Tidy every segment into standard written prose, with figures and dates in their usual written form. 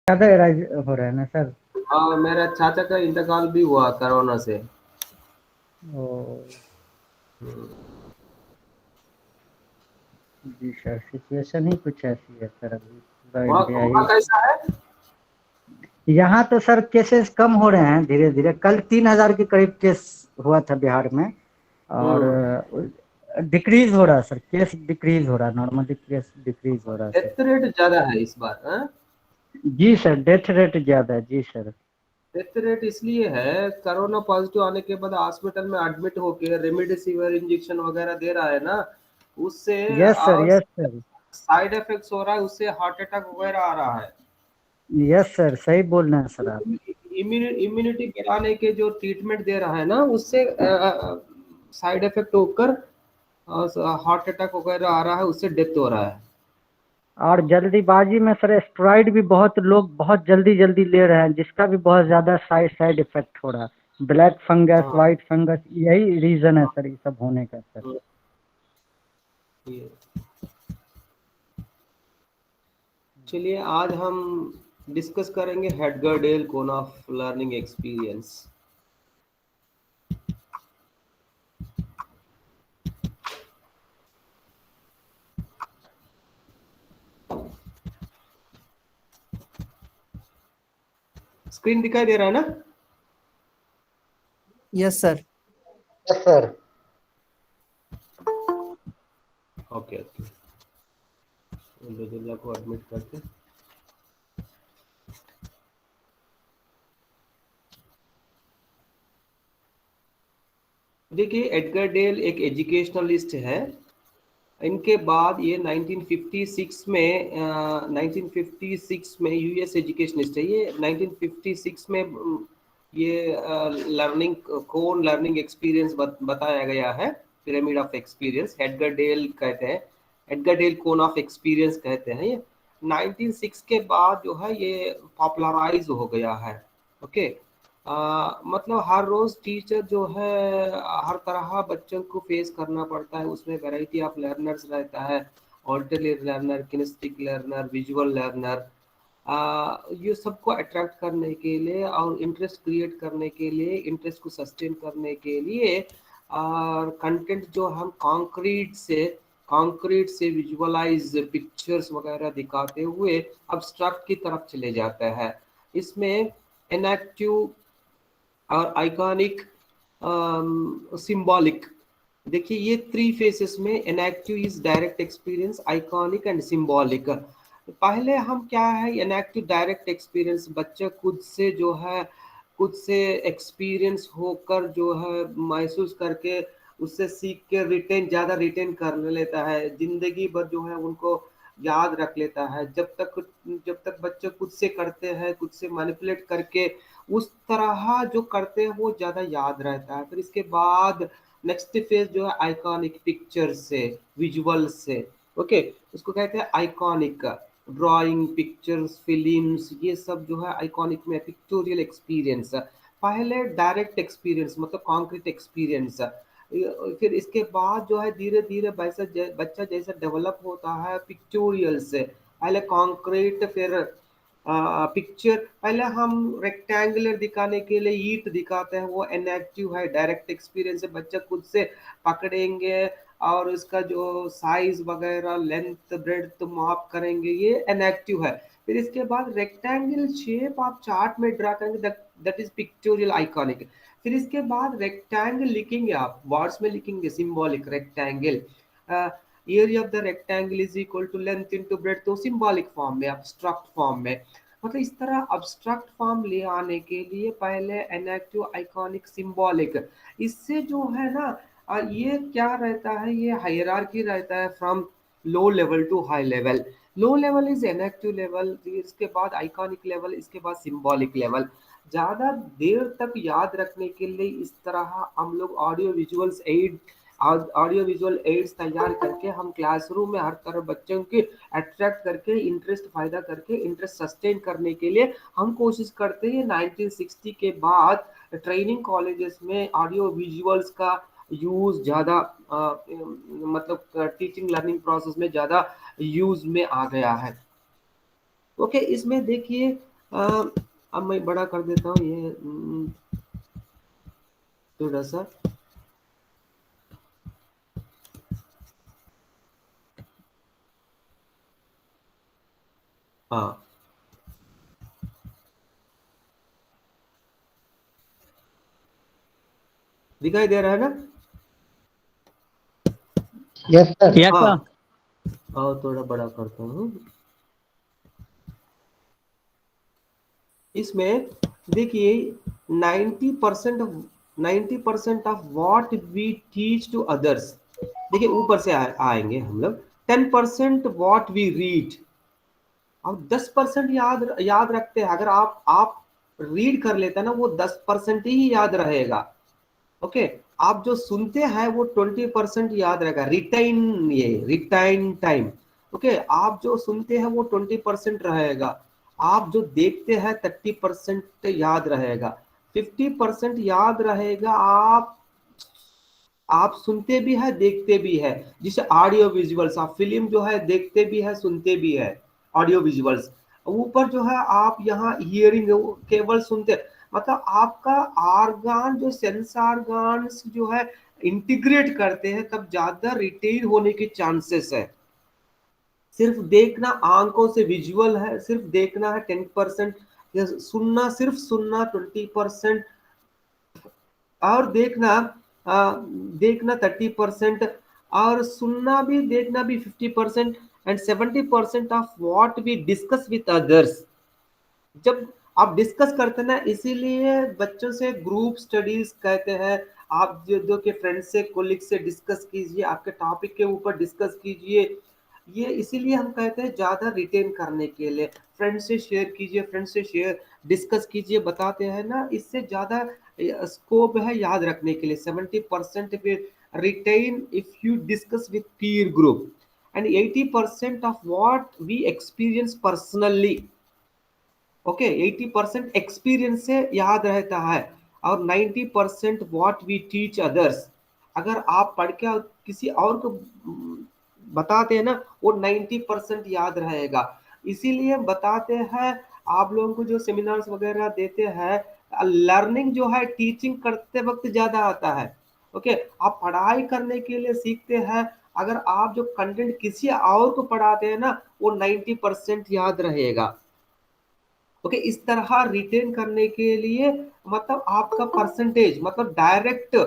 ज्यादा इलाज हो रहा है ना सर? हाँ, मेरा चाचा का इंतकाल भी हुआ कोरोना से। ओ जी सर, सिचुएशन ही कुछ ऐसी है सर, अभी पूरा वहाँ इंडिया वहाँ ही। कैसा है? यहाँ तो सर केसेस कम हो रहे हैं धीरे धीरे। कल 3,000 के करीब केस हुआ था बिहार में, और हम्म। डिक्रीज हो रहा है सर, केस डिक्रीज हो रहा है, नॉर्मली केस डिक्रीज हो रहा है सर। डेथ रेट ज्यादा है इस बार, हाँ? जी सर, डेथ रेट ज्यादा है जी सर। डेथ रेट इसलिए है, कोरोना पॉजिटिव आने के बाद हॉस्पिटल में एडमिट होके रेमडेसिविर इंजेक्शन वगैरह दे रहा है ना, उससे यस सर, और यस सर। साइड इफेक्ट्स हो रहा है, उससे हार्ट अटैक वगैरह आ रहा है। यस सर, सही बोल रहे हैं सर आप। इम्यूनिटी बढ़ाने के जो ट्रीटमेंट दे रहा है ना, उससे साइड इफेक्ट होकर हार्ट अटैक वगैरह आ रहा है, उससे डेथ हो रहा है। और जल्दीबाजी में सर स्टेरॉइड भी बहुत लोग बहुत जल्दी जल्दी ले रहे हैं, जिसका भी बहुत ज्यादा साइड साइड इफेक्ट हो रहा है। ब्लैक फंगस, हाँ। वाइट फंगस, यही रीजन है सर ये सब होने का सर। ये चलिए, आज हम डिस्कस करेंगे Edgar cone of learning experience. Screen दिखाई दे रहा है ना? Yes sir. Yes sir. Okay okay, रजुल्ला को एडमिट करके। देखिए, एडगर डेल एक एजुकेशनलिस्ट है। इनके बाद ये 1956 में 1956 में यूएस एजुकेशनिस्ट है ये। 1956 में ये लर्निंग कोन लर्निंग एक्सपीरियंस बताया गया है। Pyramid of experience Edgar Dale कहते हैं, Edgar Dale cone of experience कहते हैं ये। 1906 के बाद जो है ये पॉपुलराइज हो गया है। ओके। मतलब हर रोज टीचर जो है हर तरह बच्चों को फेस करना पड़ता है, उसमें वैरायटी ऑफ लर्नर्स रहता है। Auditory learner, kinesthetic learner, visual learner. ये सबको अट्रैक्ट करने के लिए और इंटरेस्ट क्रिएट करने के लिए, इंटरेस्ट को सस्टेन करने के लिए और कंटेंट जो हम कंक्रीट से विजुअलाइज पिक्चर्स वगैरह दिखाते हुए अब्स्ट्रैक्ट की तरफ चले जाते हैं। इसमें इनएक्टिव और आइकॉनिक, सिंबॉलिक। देखिए, ये थ्री फेसेस में inactive is direct experience, iconic and symbolic. पहले हम क्या है, इनएक्टिव डायरेक्ट एक्सपीरियंस, बच्चा खुद से एक्सपीरियंस होकर जो है महसूस करके उससे सीख के रिटेन कर लेता है, जिंदगी भर जो है उनको याद रख लेता है। जब तक बच्चे खुद से करते हैं, खुद से मैनिपुलेट करके उस तरह जो करते हैं वो ज्यादा याद रहता है। फिर इसके बाद नेक्स्ट फेज जो है आइकॉनिक पिक्चर से, विजुअल से। ओके, उसको कहते हैं आइकॉनिक। ड्राइंग, पिक्चर्स, फिल्म्स, ये सब जो है आइकॉनिक में पिक्टोरियल एक्सपीरियंस। पहले डायरेक्ट एक्सपीरियंस मतलब कॉन्क्रीट एक्सपीरियंस। फिर इसके बाद जो है धीरे धीरे बच्चा जैसा डेवलप होता है पिक्टोरियल से। पहले कॉन्क्रीट, फिर पिक्चर। पहले हम रेक्टेंगुलर दिखाने के लिए ईंट दिखाते हैं, वो इनएक्टिव है। डायरेक्ट एक्सपीरियंस है, बच्चा खुद से पकड़ेंगे और उसका जो साइज वगैरह, लेंथ ब्रेड्थ माप करेंगे, ये इनएक्टिव है। फिर इसके बाद रेक्टेंगल शेप आप चार्ट में ड्रा करेंगे, दैट इज पिक्टोरियल आइकॉनिक। फिर इसके बाद रेक्टेंगल लिखेंगे, आप वर्ड्स में लिखेंगे symbolic rectangle. Area of the rectangle is equal to length into breadth, तो सिंबॉलिक फॉर्म में, अब्स्ट्रैक्ट फॉर्म में। मतलब इस तरह अब्स्ट्रैक्ट फॉर्म ले आने के लिए पहले इनएक्टिव, आइकॉनिक, सिंबॉलिक। इससे जो है ना, ये क्या रहता है, ये हायरार्की रहता है from low level to high level. Low level is enactive level, इसके बाद आइकॉनिक लेवल, इसके बाद सिंबॉलिक लेवल। ज्यादा देर तक याद रखने के लिए इस तरह हम लोग ऑडियो विजुअल एड्स तैयार करके हम क्लासरूम में हर तरह बच्चों के अट्रैक्ट करके, इंटरेस्ट पैदा करके, इंटरेस्ट सस्टेन करने के लिए हम कोशिश करते हैं। 1960 के बाद ट्रेनिंग कॉलेजेस में ऑडियो विजुअल्स का यूज ज़्यादा, मतलब टीचिंग लर्निंग प्रोसेस में ज़्यादा यूज में आ गया है। ओके, इसमें देखिए अब मैं बड़ा कर देता हूँ ये थोड़ा सा। हाँ, दिखाई दे रहा है ना? Yes sir. हाँ, और थोड़ा बड़ा करता हूँ। इसमें देखिए 90% of what we teach to others, देखिए ऊपर से आएंगे हम लोग। 10% व्हाट वी रीड, और 10% याद याद रखते हैं। अगर आप रीड कर लेते हैं ना, वो 10% ही याद रहेगा। ओके, आप जो सुनते हैं वो 20% याद रहेगा। रिटेन, ये रिटेन टाइम। ओके, आप जो सुनते हैं वो 20% रहेगा। आप जो देखते हैं 30% याद रहेगा। 50% याद रहेगा। आप सुनते भी है, देखते भी है। जिसे ऑडियो विजुअल्स, आप फिल्म जो है देखते भी है, सुनते भी है। ऑडियो विजुअल्स ऊपर जो है, आप यहाँ हियरिंग केवल सुनते, मतलब आपका आर्गान जो सेंस आर्गान्स जो है इंटीग्रेट करते हैं, तब ज्यादा रिटेन होने के चांसेस है। सिर्फ देखना आंखों से विजुअल है, सिर्फ देखना है 10%, या सुनना, सिर्फ सुनना 20%, और देखना 30%, और सुनना भी देखना भी 50%, and 70% of what we discuss with others. जब आप डिस्कस करते हैं ना, इसीलिए बच्चों से ग्रुप स्टडीज कहते हैं। आप जो के फ्रेंड से, कोलिग से डिस्कस कीजिए, आपके टॉपिक के ऊपर डिस्कस कीजिए। ये इसीलिए हम कहते हैं ज्यादा रिटेन करने के लिए फ्रेंड से शेयर कीजिए, फ्रेंड से शेयर डिस्कस कीजिए, बताते हैं ना, इससे ज्यादा स्कोप है याद रखने के लिए। 70% retain if you discuss with peer group, and 80% of what we experience personally. Okay, 80% experience से याद रहता है, और 90% व्हाट वी टीच अदर्स। अगर आप पढ़ के किसी और को बताते हैं ना, वो 90% याद रहेगा। इसीलिए बताते हैं, आप लोगों को जो सेमिनार्स वगैरह देते हैं, लर्निंग जो है टीचिंग करते वक्त ज्यादा आता है। ओके, आप पढ़ाई करने के लिए सीखते हैं। अगर आप जो कंटेंट किसी और को पढ़ाते हैं ना, वो 90% याद रहेगा। ओके, इस तरह रिटेन करने के लिए, मतलब आपका परसेंटेज, मतलब डायरेक्ट।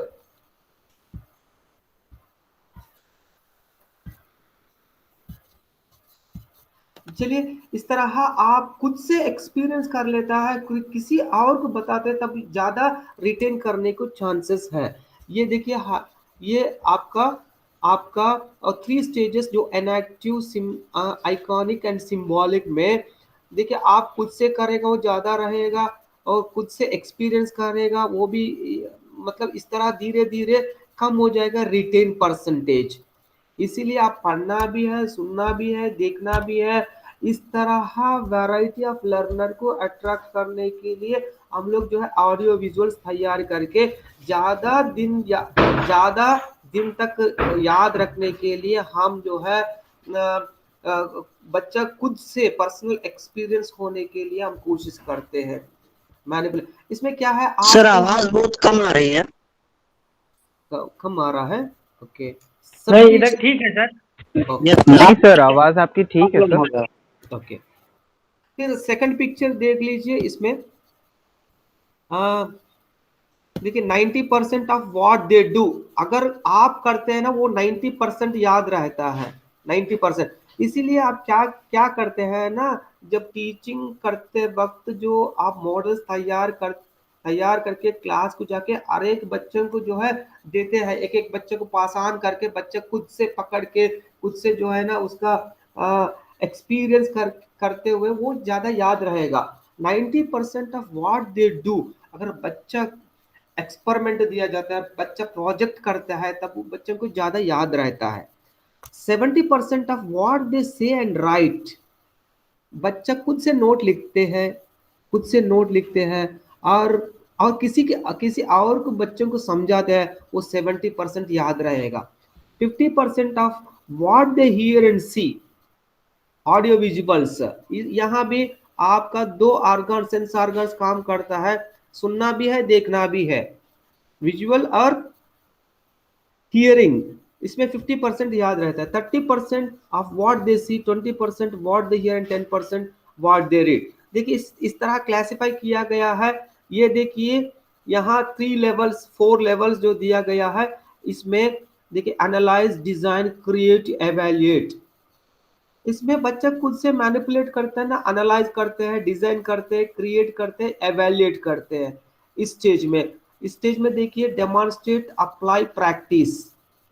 चलिए, इस तरह आप खुद से एक्सपीरियंस कर लेता है, किसी और को बताते हैं, तब ज्यादा रिटेन करने को चांसेस है। ये देखिए, ये आपका आपका 3 स्टेजेस जो इनएक्टिव, आइकॉनिक एंड सिंबॉलिक में, देखिए आप खुद से करेगा वो ज्यादा रहेगा, और खुद से एक्सपीरियंस करेगा वो भी, मतलब इस तरह धीरे धीरे कम हो जाएगा रिटेन परसेंटेज। इसीलिए आप पढ़ना भी है, सुनना भी है, देखना भी है। इस तरह वैरायटी ऑफ लर्नर को अट्रैक्ट करने के लिए हम लोग जो है ऑडियो विजुअल्स तैयार करके ज्यादा दिन तक याद रखने के लिए हम जो है बच्चा खुद से पर्सनल एक्सपीरियंस होने के लिए हम कोशिश करते हैं। मैंने इसमें क्या है, आप सर आवाज बहुत कम आ रही है। कम आ रहा है। ओके, नहीं, इधर ठीक है सर। नहीं सर, आवाज आपकी ठीक है सर। ओके, फिर सेकंड पिक्चर देख लीजिए। इसमें देखिए 90% ऑफ व्हाट दे डू, अगर आप करते हैं ना, वो 90% याद रहता है। 90%। इसीलिए आप क्या क्या करते हैं ना, जब टीचिंग करते वक्त जो आप मॉडल्स तैयार करके क्लास को जाके हर एक बच्चों को जो है देते हैं, एक एक बच्चे को पास ऑन करके, बच्चे खुद से पकड़ के, खुद से जो है ना उसका एक्सपीरियंस करते हुए वो ज्यादा याद रहेगा। 90% ऑफ व्हाट दे डू, अगर बच्चा एक्सपेरिमेंट दिया जाता है, बच्चा प्रोजेक्ट करता है, तब वो बच्चों को ज्यादा याद रहता है। 70% ऑफ व्हाट दे से एंड राइट, बच्चा खुद से नोट लिखते हैं, खुद से नोट लिखते हैं, और किसी और को बच्चों को समझाते हैं, वो 70% याद रहेगा। 50% of what they hear and see, audio visuals, यहाँ भी आपका 2 ऑर्गन सेंस ऑर्गन्स काम करता है, सुनना भी है देखना भी है, विजुअल और हियरिंग। इसमें 50% याद रहता है, 30% of what they see, 20% what they hear and 10% what they read. देखिए इस तरह क्लासिफाई किया गया है। ये देखिए यहाँ 3 लेवल्स 4 लेवल्स जो दिया गया है, इसमें देखिए एनालाइज, डिजाइन, क्रिएट, एवेल्युएट। इसमें बच्चा खुद से मैनिपुलेट करता है ना, एनालाइज करते हैं, डिजाइन करते हैं, क्रिएट करते हैं, एवेल्युएट करते हैं। इस स्टेज में देखिए डेमोन्स्ट्रेट, अप्लाई, प्रैक्टिस।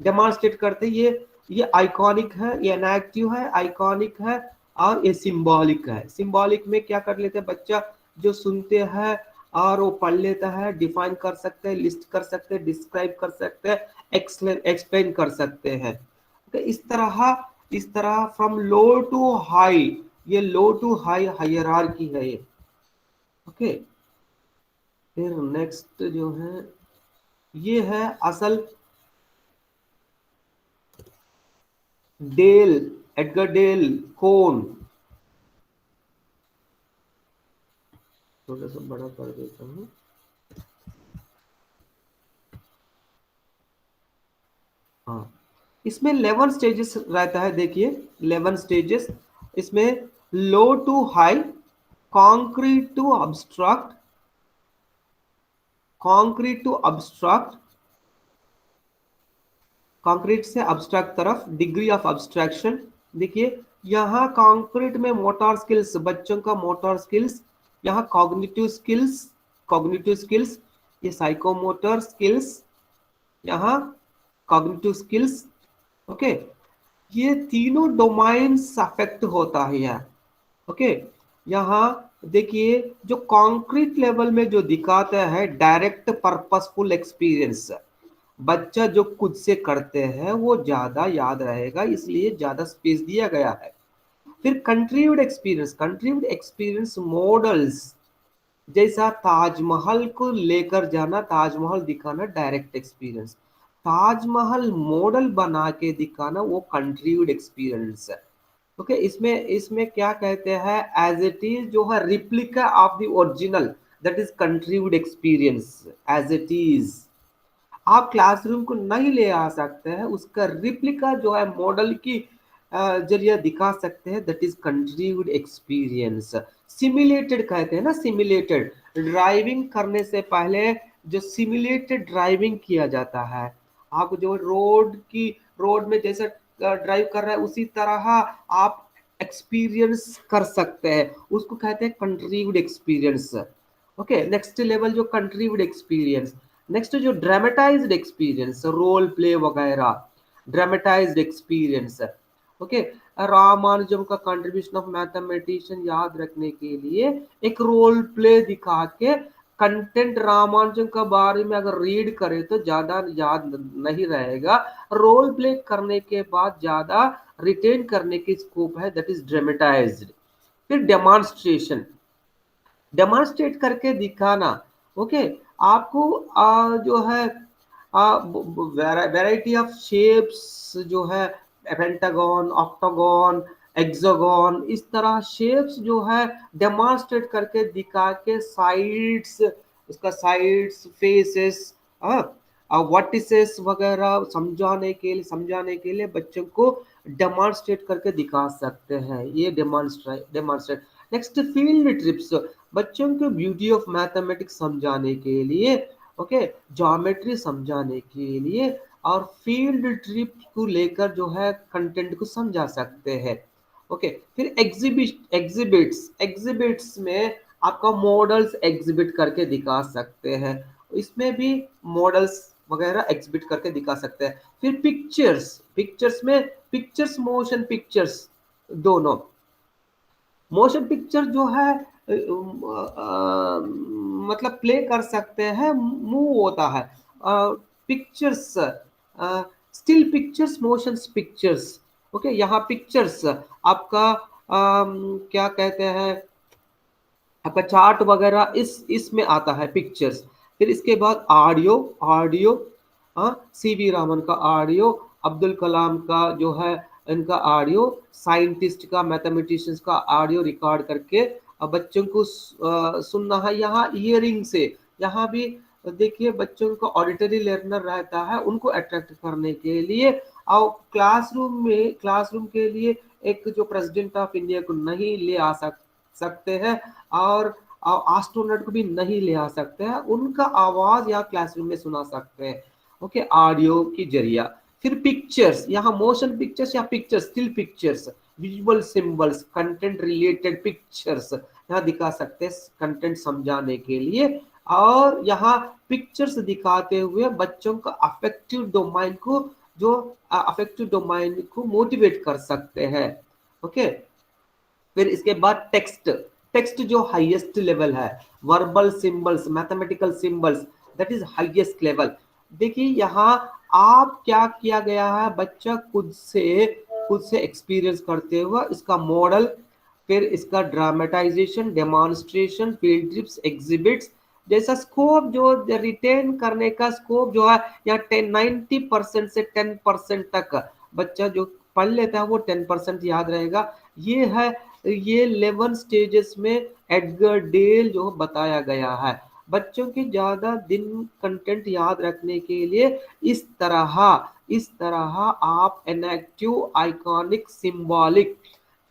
डेमोन्स्ट्रेट करते हैं, ये आइकॉनिक है, ये इनएक्टिव है, आइकॉनिक है और ये सिंबॉलिक है। सिंबॉलिक में क्या कर लेते हैं बच्चा, जो सुनते हैं और वो पढ़ लेता है, डिफाइन कर सकते हैं, लिस्ट कर सकते हैं, डिस्क्राइब कर सकते हैं, एक्सप्लेन कर सकते हैं। इस तरह फ्रॉम लो टू हाई, ये लो टू हाई हायरार्की है ये। ओके, फिर नेक्स्ट जो है ये है असल डेल, एडगर डेल कोन। थोड़ा सा बड़ा कर देता हूँ। हाँ, इसमें 11 स्टेजेस रहता है। देखिए 11 स्टेजेस इसमें, low to high, concrete to abstract, concrete to abstract, concrete से अब्स्ट्रैक्ट तरफ, डिग्री ऑफ अब्स्ट्रैक्शन। देखिए यहाँ कॉन्क्रीट में मोटर स्किल्स, बच्चों का मोटर स्किल्स, यहाँ कॉग्निटिव स्किल्स, कॉग्निटिव स्किल्स, ये साइकोमोटर स्किल्स, यहाँ कॉग्निटिव स्किल्स। ओके, ये तीनों डोमाइन्स अफेक्ट होता है यहाँ। ओके, यहाँ देखिए जो कॉन्क्रीट लेवल में जो दिखाता है डायरेक्ट पर्पसफुल एक्सपीरियंस, बच्चा जो खुद से करते हैं वो ज्यादा याद रहेगा, इसलिए ज्यादा स्पेस दिया गया है। फिर contribute experience, contribute experience models, जैसा ताजमहल को लेकर जाना, ताजमहल दिखाना डायरेक्ट एक्सपीरियंस, ताजमहल मॉडल बना के दिखाना वो कंट्रीब्यूट एक्सपीरियंस है। ओके, इसमें क्या कहते हैं, एज इट इज जो है replica of the original, that is contribute experience as it is. आप क्लासरूम को नहीं ले आ सकते हैं, उसका रिप्लिका जो है मॉडल की जरिए दिखा सकते हैं, that is contribute experience. Simulated कहते हैं ना, सिमुलेटेड ड्राइविंग करने से पहले जो सिमुलेटेड ड्राइविंग किया जाता है, आप जो रोड में जैसे ड्राइव कर रहे हैं उसी तरह आप एक्सपीरियंस कर सकते हैं, उसको कहते हैं contribute experience. Okay, next level जो कंट्रीब्यूट एक्सपीरियंस, नेक्स्ट जो ड्रामेटाइज्ड एक्सपीरियंस, रोल प्ले वगैरह, ड्रामेटाइज्ड एक्सपीरियंस। ओके, रामानुजम का कंट्रीब्यूशन ऑफ मैथमेटिशियन याद रखने के लिए एक रोल प्ले दिखा के कंटेंट रामानुजम के बारे में अगर रीड करें तो ज्यादा याद नहीं रहेगा, रोल प्ले करने के बाद ज्यादा रिटेन करने की स्कोप है, दैट इज ड्रामेटाइज्ड। फिर डेमोन्स्ट्रेशन, डेमोन्स्ट्रेट करके दिखाना। ओके, आपको जो है वैरायटी ऑफ शेप्स जो है, पेंटागन, ऑक्टागन, एक्सागन, इस तरह शेप्स जो है डेमोन्स्ट्रेट करके दिखा के साइड्स, उसका साइड्स, फेसेस, वर्टिसेस वगैरह समझाने के लिए बच्चों को डेमोन्स्ट्रेट करके दिखा सकते हैं, ये डेमोन्स्ट्रेट। नेक्स्ट फील्ड ट्रिप्स, बच्चों को ब्यूटी ऑफ मैथमेटिक्स समझाने के लिए, ओके, ज्योमेट्री समझाने के लिए, और फील्ड ट्रिप को लेकर जो है कंटेंट को समझा सकते हैं। ओके, फिर एग्जिबिट्स में आपका मॉडल्स एग्जिबिट करके दिखा सकते हैं, इसमें भी मॉडल्स वगैरह एग्जिबिट करके दिखा सकते हैं। फिर पिक्चर्स में पिक्चर्स, मोशन पिक्चर्स दोनों। मोशन पिक्चर जो है मतलब प्ले कर सकते हैं, मूव होता है। Pictures, still pictures, motion pictures. Okay, यहाँ पिक्चर्स आपका क्या कहते हैं, आपका चार्ट वगैरह इसमें आता है पिक्चर्स। फिर इसके बाद ऑडियो, सीवी रामन का ऑडियो, अब्दुल कलाम का जो है इनका ऑडियो, साइंटिस्ट का, मैथमेटिशियंस का ऑडियो रिकॉर्ड करके बच्चों को सुनना है। यहाँ ईयरिंग से, यहाँ भी देखिए बच्चों को ऑडिटरी लर्नर रहता है, उनको अट्रैक्ट करने के लिए। और क्लासरूम के लिए एक जो प्रेसिडेंट ऑफ इंडिया को नहीं ले आ सकते हैं, और एस्ट्रोनॉट को भी नहीं ले आ सकते हैं, उनका आवाज या क्लासरूम में सुना सकते हैं। ओके, ऑडियो की जरिया। फिर पिक्चर्स, यहाँ मोशन पिक्चर्स या pictures, still pictures, visual symbols, content related pictures यहाँ दिखा सकते हैं कंटेंट समझाने के लिए। और यहाँ पिक्चर्स दिखाते हुए बच्चों का अफेक्टिव डोमाइन को, जो अफेक्टिव डोमाइन को मोटिवेट कर सकते हैं। ओके, फिर इसके बाद टेक्स्ट जो हाईएस्ट लेवल है, verbal symbols, mathematical symbols, that is highest level. देखिए यहाँ आप क्या किया गया है, बच्चा खुद से एक्सपीरियंस करते हुए इसका मॉडल, फिर इसका dramatisation, demonstration, field trips, exhibits जैसा स्कोप, जो रिटेन करने का स्कोप जो है यहाँ 90% से 10% तक बच्चा जो पढ़ लेता है वो 10% याद रहेगा। ये है, ये 11 स्टेजेस में एडगर डेल जो बताया गया है। बच्चों के ज्यादा दिन कंटेंट याद रखने के लिए इस तरह आप इनएक्टिव, आइकॉनिक, सिंबॉलिक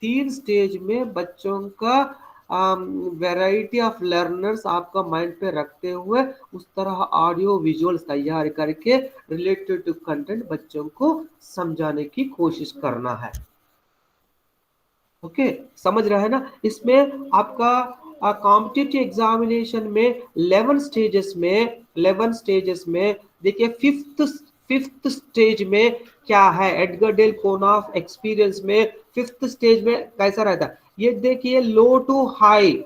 3 स्टेज में बच्चों का वैरायटी ऑफ लर्नर्स आपका माइंड पे रखते हुए उस तरह ऑडियो विजुअल्स तैयार करके रिलेटेड टू कंटेंट बच्चों को समझाने की कोशिश करना है। ओके, समझ रहे हैं ना। इसमें आपका कॉम्पिटिटिव एग्जामिनेशन में 11 स्टेजेस में देखिए फिफ्थ स्टेज में क्या है, एडगर डेल कोनाफ एक्सपीरियंस में फिफ्थ स्टेज में कैसा रहता है, ये देखिए low to high.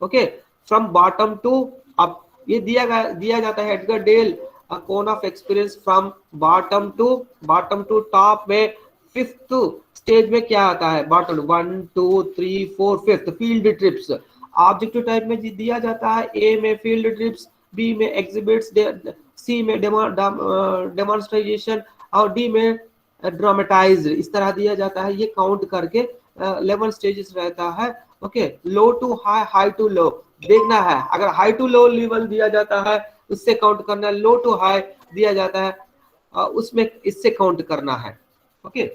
Okay, from bottom to up, ये दिया जाता है Edgar Dale cone of experience from bottom to top में। फिफ्थ स्टेज में क्या आता है, bottom 1 2 3 4 5 field trips. Objective type में दिया जाता है, ए में फील्ड ट्रिप्स, बी में एग्जिबिट्स, सी में डेमोन्स्ट्रेशन और डी में ड्रामेटाइज, इस तरह दिया जाता है। ये काउंट करके 11 स्टेजेस रहता है। Okay, low to high, high to low देखना है। अगर हाई टू लो लेवल दिया जाता है उससे काउंट करना है, लो टू हाई दिया जाता है उसमें इससे काउंट करना है। ओके,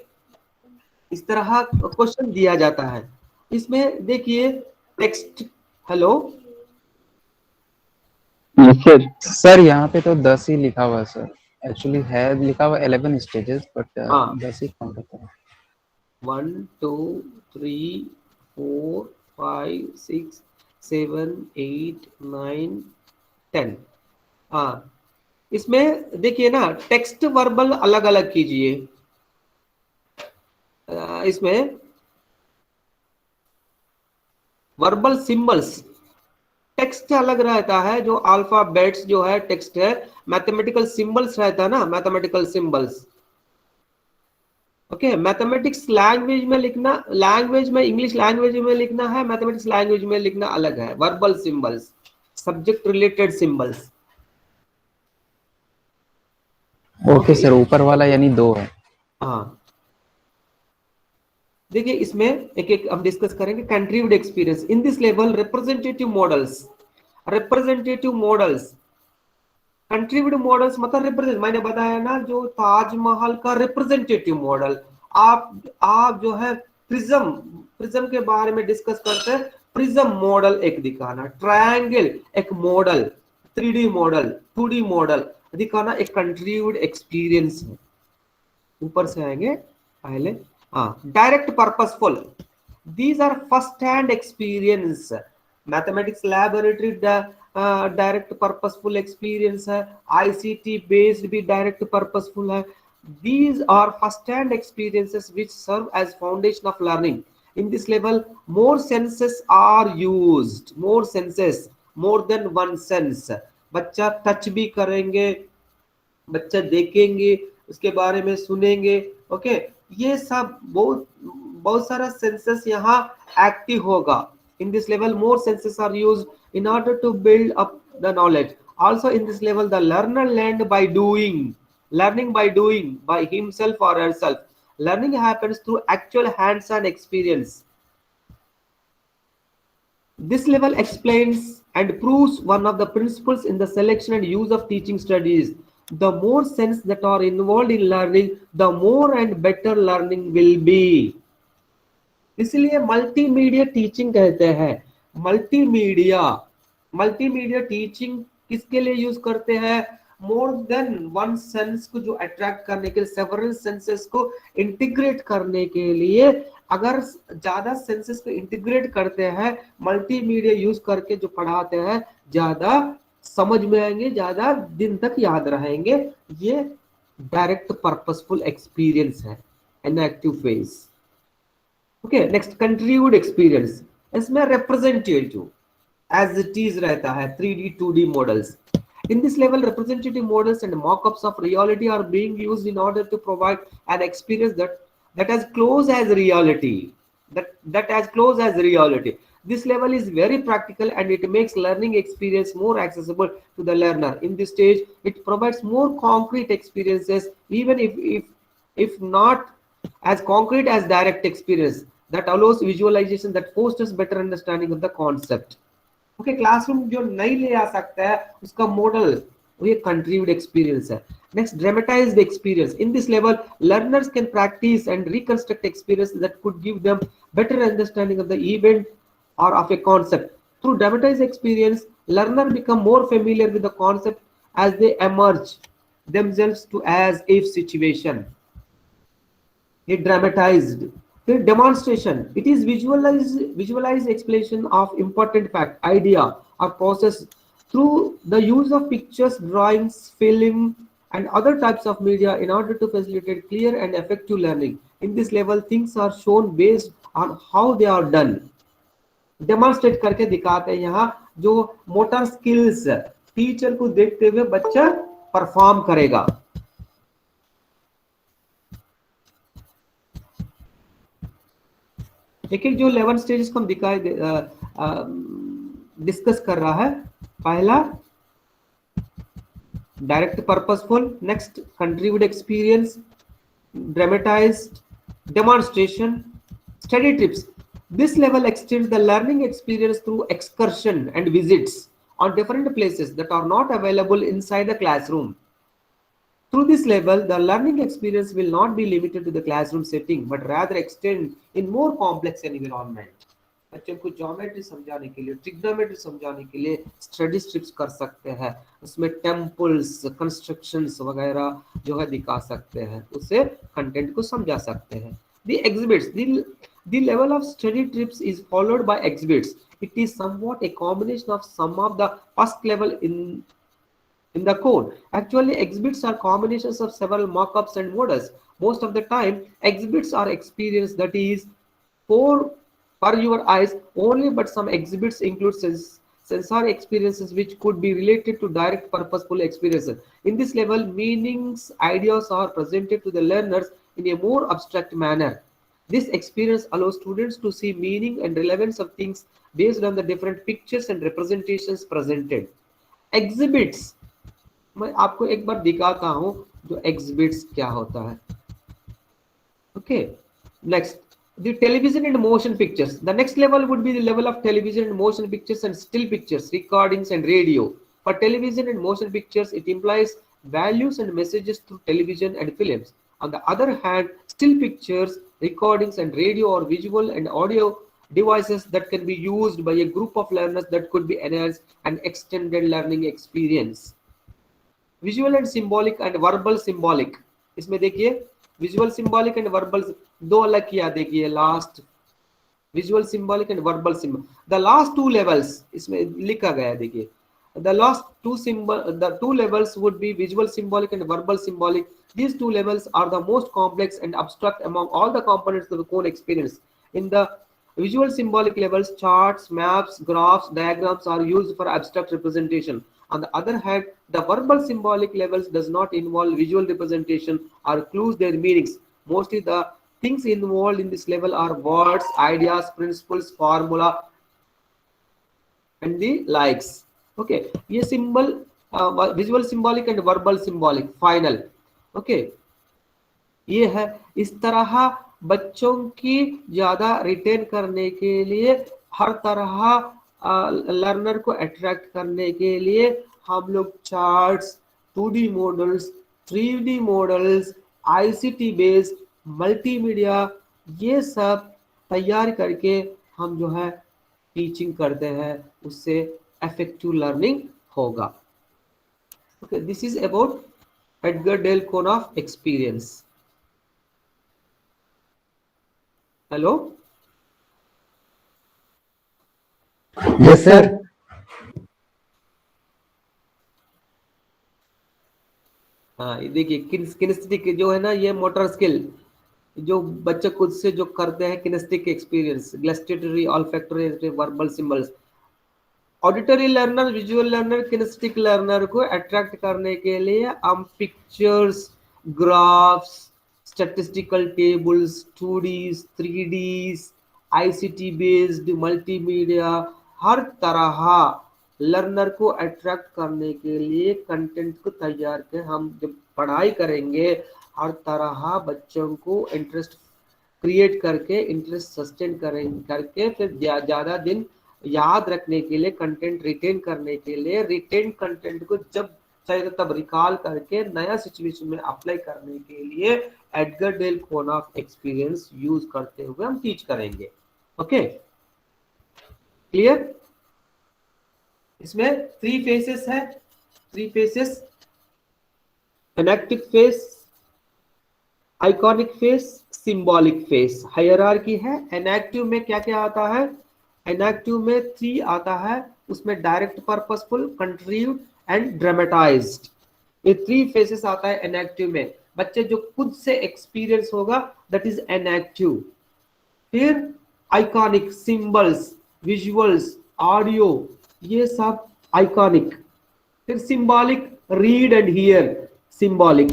इस तरह क्वेश्चन दिया जाता है। इसमें देखिए टेक्स्ट, हेलो सर यहाँ पे तो 10 ही लिखा हुआ है सर, एक्चुअली है लिखा हुआ 11 स्टेजेस बट 10 ही काउंट होता है। 1 2 3 4 5 6 7 8 9 10। हाँ, इसमें देखिए ना टेक्स्ट वर्बल अलग अलग कीजिए। इसमें वर्बल सिंबल्स टेक्स्ट अलग रहता है, जो अल्फाबेट्स जो है टेक्स्ट है। मैथमेटिकल सिंबल्स रहता है ना, mathematical symbols. Okay, mathematics language में लिखना, लैंग्वेज में इंग्लिश लैंग्वेज में लिखना है, मैथमेटिक्स लैंग्वेज में लिखना अलग है। Verbal symbols, subject related symbols. Okay sir, ऊपर वाला यानी 2 है। हाँ, देखिए इसमें एक एक हम डिस्कस करेंगे। Contribute experience in this level, representative models contribute models मतलब रिप्रेजेंट, मैंने बताया ना जो ताजमहल का रिप्रेजेंटेटिव मॉडल। आप जो है प्रिज्म के बारे में डिस्कस करते हैं। प्रिज्म मॉडल एक दिखाना, ट्रायंगल एक model, 3D model, 2D model दिखाना, एक कंट्रीब्यूट एक्सपीरियंस है। ऊपर से आएंगे पहले। Direct purposeful, these are first hand experience। Mathematics laboratory direct purposeful experience है, ICT बेस्ड भी डायरेक्ट पर्पसफुल है। these are first hand experiences which serve as foundation of learning। in this level more senses are used, more than one sense। बच्चा touch भी करेंगे, बच्चा देखेंगे, उसके बारे में सुनेंगे। ओके, ये सब बहुत सारा सेंसेस यहाँ एक्टिव होगा। In this level more senses are used in order to build up the knowledge. Also in this level the learner learn by doing, learning by doing by himself or herself। learning happens through actual hands-on experience। This level explains and proves one of the principles in the selection and use of teaching studies. The more sense that are involved in learning, the more and better learning will be. इसलिए multimedia teaching कहते हैं। Multimedia multimedia teaching किसके लिए use करते हैं? More than one sense को जो attract करने के लिए, सेवरल सेंसेस को इंटीग्रेट करने के लिए, अगर ज्यादा सेंसेस को इंटीग्रेट करते हैं मल्टीमीडिया यूज करके जो पढ़ाते हैं, ज्यादा समझ में आएंगे, ज्यादा दिन तक याद रहेंगे। ये डायरेक्ट पर्पसफुल एक्सपीरियंस है, inactive phase. Okay, next contribute experience. इसमें रिप्रेजेंटेटिव एज इट इज रहता है, 3D 2D models. In this level, representative models and mock-ups of reality are being used in order to provide an experience that as close as reality. That as close as reality. This level is very practical and it makes learning experience more accessible to the learner. In this stage, it provides more concrete experiences, even if not as concrete as direct experience, that allows visualization that fosters better understanding of the concept. Okay, classroom जो नहीं ले आ सकता है उसका model वो ये contribute experience है। Next, dramatized experience. In this level learners can practice and reconstruct experience that could give them better understanding of the event or of a concept. Through dramatized experience learner become more familiar with the concept as they emerge themselves to as if situation. ये dramatized. फिर demonstration, it is visualized explanation of important fact, idea or process through the use of pictures, drawings, film and other types of media in order to facilitate clear and effective learning. In this level, things are shown based on how they are done. Demonstrate करके दिखाते हैं यहाँ जो motor skills teacher को देखते हुए बच्चा perform करेगा। एक एक जो 11 स्टेजेस को हम डिस्कस कर रहा है। पहला direct purposeful, next contribute experience, dramatised, demonstration, study trips. This level extends the learning experience through excursion and visits on different places that are not available inside the classroom. Through this level, the learning experience will not be limited to the classroom setting, but rather extend in more complex environment. बच्चों को geometry समझाने के लिए, trigonometry समझाने के लिए study strips कर सकते हैं, उसमें टेम्पल्स, कंस्ट्रक्शंस वगैरह जो है दिखा सकते हैं, उससे कंटेंट को समझा सकते हैं। The exhibits, the level of study trips is followed by exhibits. It is somewhat a combination of some of the first level in the code. Actually, exhibits are combinations of several mock-ups and models. Most of the time, exhibits are experience that is for your eyes only, but some exhibits include sensory experiences which could be related to direct purposeful experiences. In this level, meanings, ideas are presented to the learners in a more abstract manner. This experience allows students to see meaning and relevance of things based on the different pictures and representations presented. Exhibits, मैं आपको एक बार दिखाता हूं जो exhibits क्या होता है। Okay, next, the television and motion pictures. The next level would be the level of television and motion pictures and still pictures, recordings and radio. For television and motion pictures, it implies values and messages through television and films. On the other hand, still pictures, recordings and radio or visual and audio devices that can be used by a group of learners that could be enhanced and extended learning experience. Visual and symbolic and verbal symbolic. इसमें देखिए visual symbolic and verbal दो अलग किया, देखिए last visual symbolic and verbal symbol. The last two levels इसमें लिखा गया है, देखिए the last two levels would be visual symbolic and verbal symbolic. These two levels are the most complex and abstract among all the components of the cone experience. In the visual symbolic levels, charts, maps, graphs, diagrams are used for abstract representation. On the other hand, the verbal symbolic levels does not involve visual representation or clues their meanings. Mostly the things involved in this level are words, ideas, principles, formula and the likes. Okay, ये symbol visual symbolic and verbal symbolic final. Okay, ये है। इस तरह बच्चों की ज्यादा retain करने के लिए हर तरह लर्नर को अट्रैक्ट करने के लिए हम लोग charts, 2D models, 3D models, ICT based multimedia, ये सब तैयार करके हम जो है टीचिंग करते हैं, उससे इफेक्टिव लर्निंग होगा। Okay, this is about Edgar Dale cone of experience. Hello, yes sir. हाँ, ये देखिए किनेस्थेटिक जो है ना, ये मोटर स्किल जो बच्चे खुद से जो करते हैं, kinesthetic experience, gustatory, olfactory, verbal symbols. Auditory learner, visual learner, kinesthetic learner को अट्रैक्ट करने के लिए हम pictures, graphs, statistical tables, 2Ds, 3Ds, ICT based multimedia, हर तरह लर्नर को अट्रैक्ट करने के लिए कंटेंट को तैयार कर, हम जब पढ़ाई करेंगे हर तरह बच्चों को इंटरेस्ट क्रिएट करके, इंटरेस्ट सस्टेन करेंगे करके, फिर ज़्यादा दिन याद रखने के लिए, कंटेंट रिटेन करने के लिए, रिटेन कंटेंट को जब चाहिए तब रिकॉल करके नया सिचुएशन में अप्लाई करने के लिए Edgar Dale cone of experience use करते हुए हम टीच करेंगे। Okay, clear? इसमें 3 फेसेस है, 3 phases, enactive phase, iconic phase, symbolic phase, hierarchy है। एनेक्टिव में क्या क्या आता है? एनेक्टिव में 3 आता है, उसमें direct, purposeful, contribute and dramatised, ये 3 फेसेस आता है एनेक्टिव में। बच्चे जो खुद से एक्सपीरियंस होगा दैट इज एनेक्टिव। फिर आइकॉनिक, सिंबल्स, विजुअल्स, ऑडियो, ये सब आइकॉनिक। फिर symbolic, read and here, symbolic.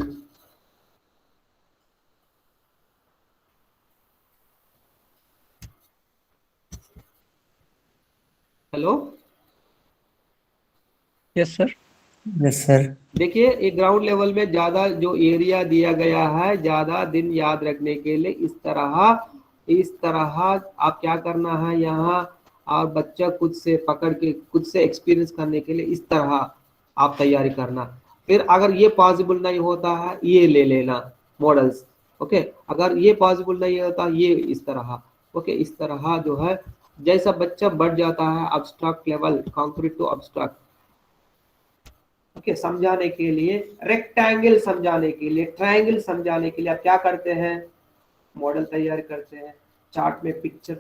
Hello, yes sir. Yes sir. देखिए ये ग्राउंड लेवल में ज्यादा जो एरिया दिया गया है, ज्यादा दिन याद रखने के लिए इस तरह आप क्या करना है यहाँ, और बच्चा खुद से पकड़ के खुद से एक्सपीरियंस करने के लिए इस तरह आप तैयारी करना। फिर अगर ये पॉसिबल नहीं होता है, ये ले लेना मॉडल्स। ओके, अगर ये पॉसिबल नहीं होता, ये इस तरह। ओके, इस तरह जो है जैसा बच्चा बढ़ जाता है abstract level, concrete to abstract, okay, समझाने के लिए, रेक्टेंगल समझाने के लिए, ट्रायंगल समझाने के लिए आप क्या करते हैं? मॉडल तैयार करते हैं, चार्ट में पिक्चर,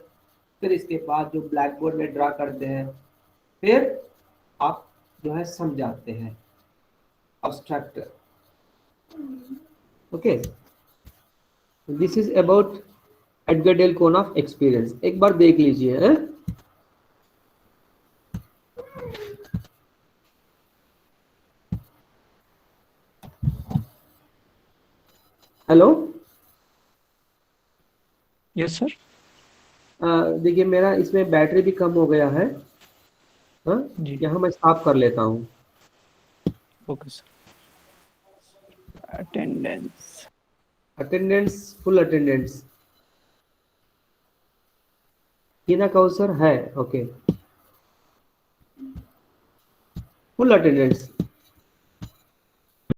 फिर इसके बाद जो ब्लैक बोर्ड में ड्रा करते हैं, फिर आप जो है समझाते हैं abstract. Okay, this is about Edgar Dale cone of experience. एक बार देख लीजिए है? Hello, yes sir. देखिए मेरा इसमें बैटरी भी कम हो गया है। हाँ जी। यहाँ मैं साफ कर लेता हूँ। Okay sir. Attendance, attendance, full attendance, Heena Kausar है। Okay, full attendance.